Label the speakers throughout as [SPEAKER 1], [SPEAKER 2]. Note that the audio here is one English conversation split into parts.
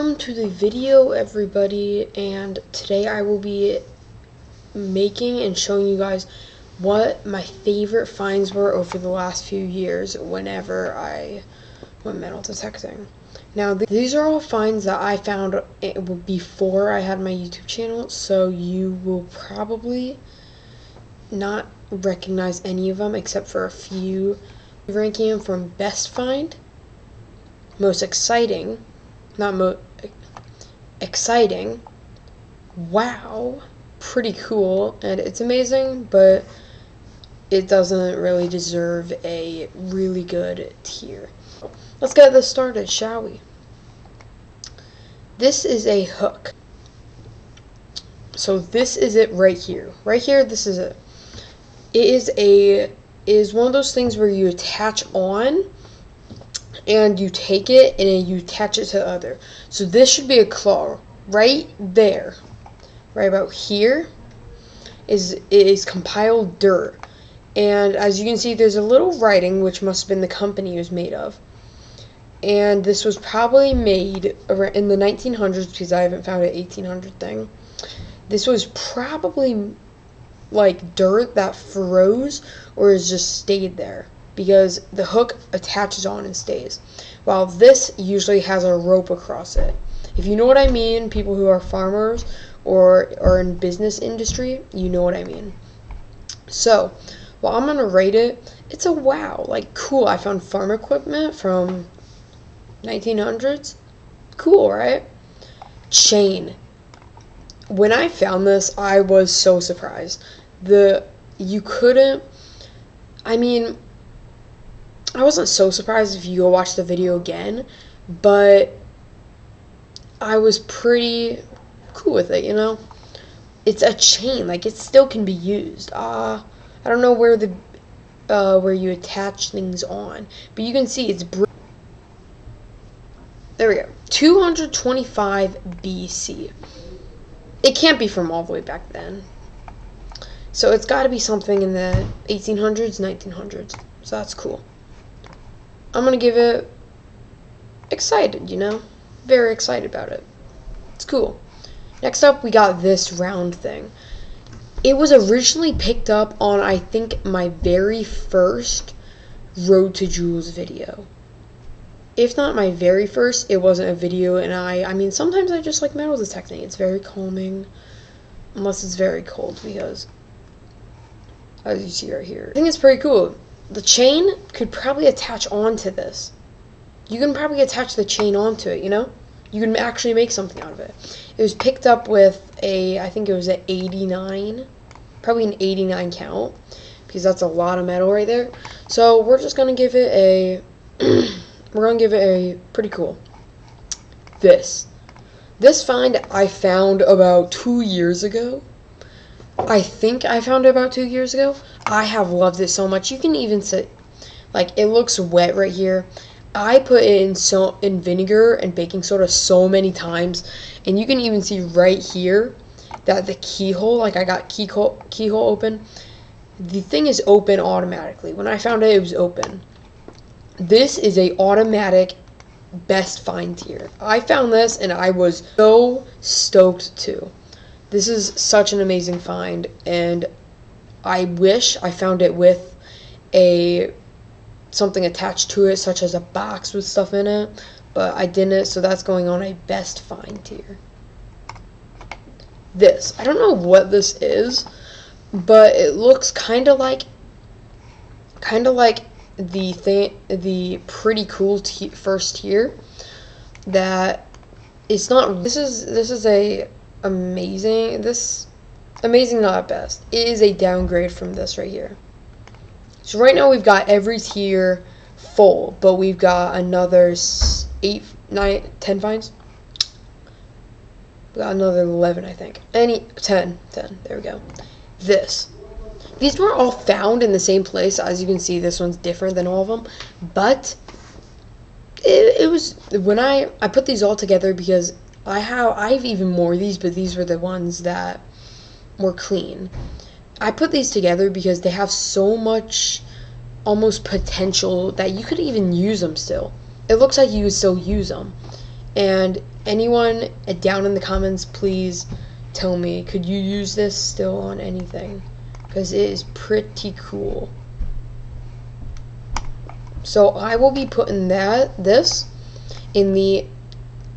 [SPEAKER 1] Welcome to the video, everybody, and today I will be making and showing you guys what my favorite finds were over the last few years whenever I went metal detecting. Now, these are all finds that I found before I had my YouTube channel, so you will probably not recognize any of them except for a few. Ranking them from best find, most exciting, exciting, wow, pretty cool, and it's amazing, but it doesn't really deserve a really good tier. Let's get this started, shall we? This is a hook. So this is it right here. Right here, this is it. It is one of those things where you attach on and you take it and you attach it to the other. So this should be a claw right there. Right about here is compiled dirt. And as you can see, there's a little writing, which must have been the company it was made of. And this was probably made in the 1900s, because I haven't found an 1800 thing. This was probably like dirt that froze or has just stayed there, because the hook attaches on and stays, while this usually has a rope across it. If you know what I mean, people who are farmers or are in business industry, you know what I mean. So, well, I'm going to rate it. It's a wow, like cool. I found farm equipment from 1900s. Cool, right? Chain. When I found this, I was so surprised. I wasn't so surprised if you go watch the video again, but I was pretty cool with it, you know? It's a chain, like it still can be used. I don't know where where you attach things on, but you can see it's there we go. 225 BC. It can't be from all the way back then. So it's got to be something in the 1800s, 1900s. So that's cool. I'm going to give it excited, you know? Very excited about it. It's cool. Next up, we got this round thing. It was originally picked up on, I think, my very first Road to Jewels video. If not my very first, it wasn't a video, and I mean, sometimes I just like metal detecting. It's very calming, unless it's very cold, because, as you see right here, I think it's pretty cool. The chain could probably attach onto this. You can probably attach the chain onto it, you know? You can actually make something out of it. It was picked up with I think it was an 89, probably an 89 count, because that's a lot of metal right there. So we're just going to give it a, we're going to give it a pretty cool. This find I found about 2 years ago. I think I found it about 2 years ago. I have loved it so much. You can even see, like, it looks wet right here. I put it in vinegar and baking soda so many times, and you can even see right here that the keyhole, like I got keyhole open. The thing is open automatically. When I found it, it was open. This is a automatic best find tier. I found this and I was so stoked too. This is such an amazing find, and I wish I found it with something attached to it, such as a box with stuff in it, but I didn't, so that's going on a best find tier. I don't know what this is, but it looks kind of like the pretty cool first tier. That it's not. This is a amazing. Amazing, not best. It is a downgrade from this right here. So right now we've got every tier full, but we've got another 8, 9, 10 finds. We got another 11, I think. 10. There we go. These were all found in the same place. As you can see, this one's different than all of them, but it was when I put these all together, because I have even more of these, but these were the ones that were clean. I put these together because they have so much almost potential that you could even use them still. It looks like you could still use them. And anyone down in the comments, please tell me, could you use this still on anything? Because it is pretty cool. So I will be putting this in the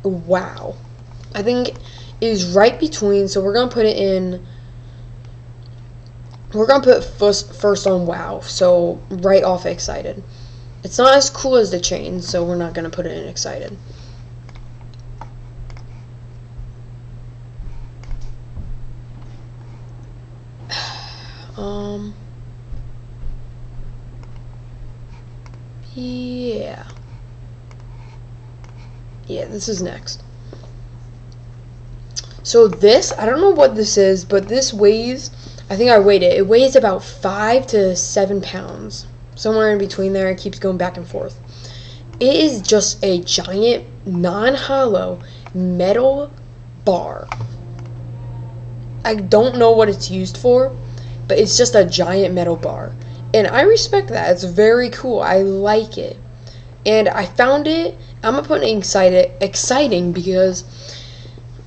[SPEAKER 1] wow. I think it is right between, so we're going to put it in, we're going to put first on wow, so right off excited. It's not as cool as the chain, so we're not going to put it in excited. Yeah, this is next. So this, I don't know what this is, but this weighs, I think I weighed it. It weighs about 5 to 7 pounds. Somewhere in between there. It keeps going back and forth. It is just a giant, non-hollow metal bar. I don't know what it's used for, but it's just a giant metal bar. And I respect that. It's very cool. I like it. And I found it, I'm going to put it exciting because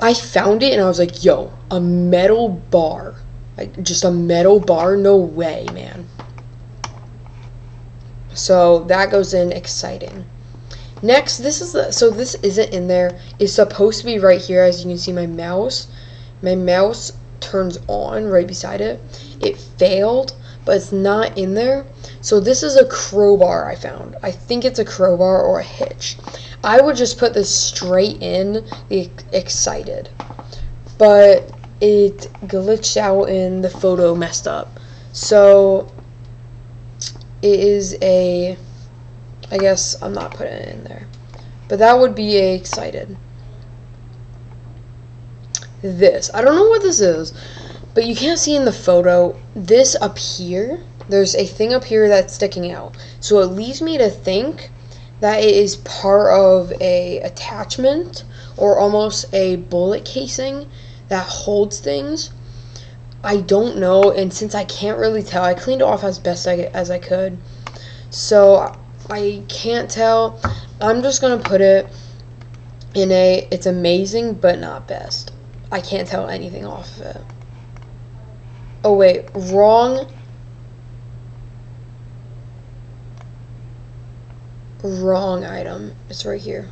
[SPEAKER 1] I found it and I was like, yo, a metal bar. Like, just a metal bar? No way, man. So that goes in exciting. Next, this isn't in there. It's supposed to be right here. As you can see, my mouse turns on right beside it. It failed, but it's not in there. So this is a crowbar I found. I think it's a crowbar or a hitch. I would just put this straight in the excited, but it glitched out and the photo messed up. So it is a, I guess I'm not putting it in there, but that would be a excited. This, I don't know what this is, but you can't see in the photo, this up here, there's a thing up here that's sticking out. So it leads me to think that it is part of a attachment or almost a bullet casing that holds things. I don't know, and since I can't really tell, I cleaned it off as best as I could. So I can't tell. I'm just going to put it in a, it's amazing but not best. I can't tell anything off of it. Oh wait, wrong item. It's right here.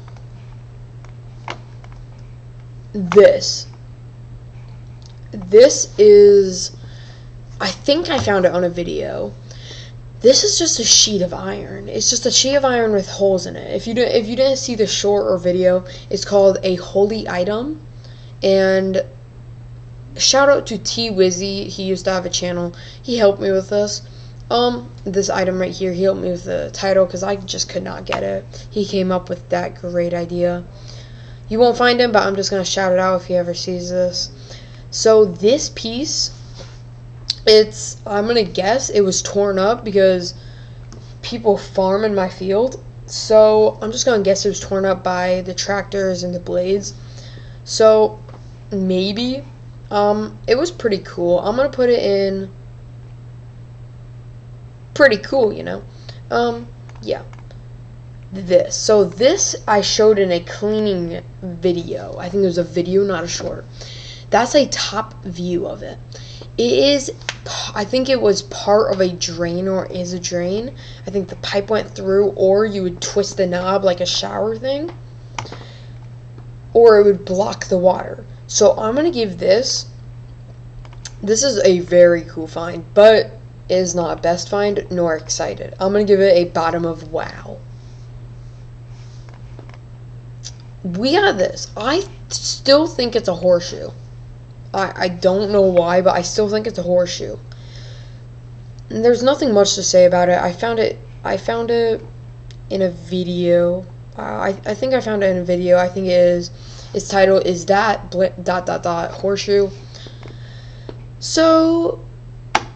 [SPEAKER 1] This is, I think I found it on a video. This is just a sheet of iron. It's just a sheet of iron with holes in it. If you didn't see the short or video, it's called a holy item. And shout out to T Wizzy. He used to have a channel. He helped me with this. This item right here. He helped me with the title because I just could not get it. He came up with that great idea. You won't find him, but I'm just gonna shout it out if he ever sees this. So this piece, I'm gonna guess it was torn up because people farm in my field. So I'm just gonna guess it was torn up by the tractors and the blades. So maybe it was pretty cool. I'm gonna put it in pretty cool, you know. Yeah. So this I showed in a cleaning video. I think it was a video, not a short. That's a top view of it. It is, I think it was part of a drain, or is a drain. I think the pipe went through, or you would twist the knob like a shower thing, or it would block the water. So I'm gonna give this is a very cool find, but it is not best find nor excited. I'm gonna give it a bottom of wow. We got this. I still think it's a horseshoe. I don't know why, but I still think it's a horseshoe. And there's nothing much to say about it. I found it in a video. I think I found it in a video. I think it is. Its title is that ... horseshoe. So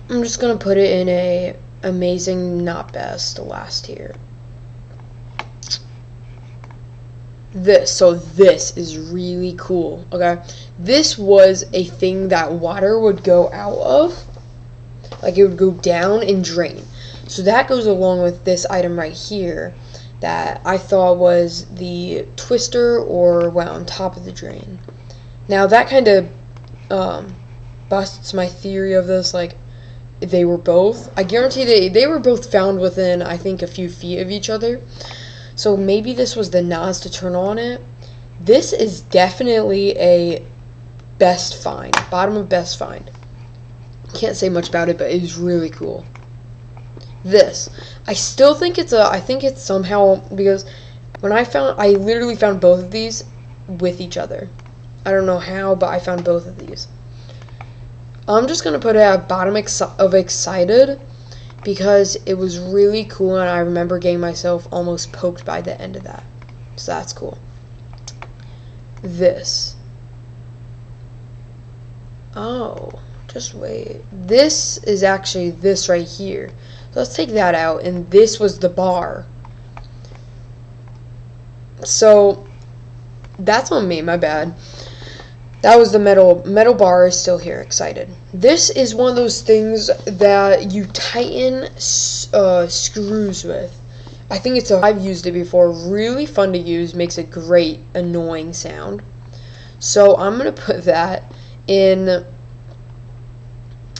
[SPEAKER 1] I'm just gonna put it in a amazing, not best, last here. This is really cool. Okay, this was a thing that water would go out of, like it would go down and drain. So that goes along with this item right here. that I thought was the Twister or Wound top of the drain. Now that kind of busts my theory of this, like they were both. I guarantee they were both found within, I think, a few feet of each other. So maybe this was the NOS to turn on it. This is definitely a best find, bottom of best find. Can't say much about it, but it is really cool. This, I still think I think it's somehow, because when I literally found both of these with each other. I don't know how, but I found both of these. I'm just going to put it at bottom of excited because it was really cool, and I remember getting myself almost poked by the end of that. So that's cool. This. Oh, just wait. This is actually this right here. So let's take that out, and this was the bar. So that's on me, my bad. That was the metal bar is still here, excited. This is one of those things that you tighten screws with. I think I've used it before, really fun to use, makes a great annoying sound. So I'm going to put that in,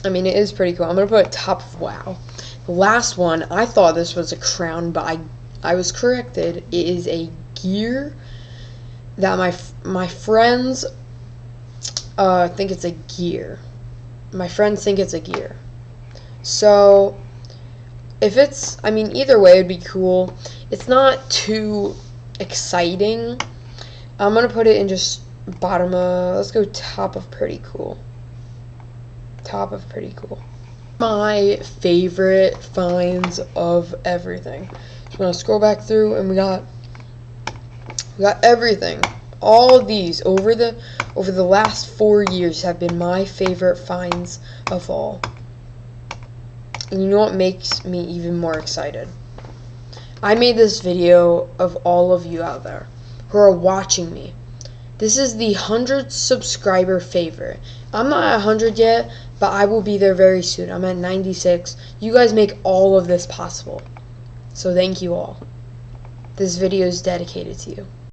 [SPEAKER 1] I mean, it is pretty cool. I'm going to put it top of wow. The last one, I thought this was a crown, but I was corrected. It is a gear that my friends think it's a gear. My friends think it's a gear. So if it's, I mean, either way it'd be cool. It's not too exciting. I'm gonna put it in just bottom of, let's go top of pretty cool. Top of pretty cool. My favorite finds of everything. So I'm gonna scroll back through, and we got everything. All of these over the last 4 years have been my favorite finds of all. And you know what makes me even more excited? I made this video of all of you out there who are watching me. This is the 100 subscriber favorite. I'm not at 100 yet, but I will be there very soon. I'm at 96. You guys make all of this possible. So thank you all. This video is dedicated to you.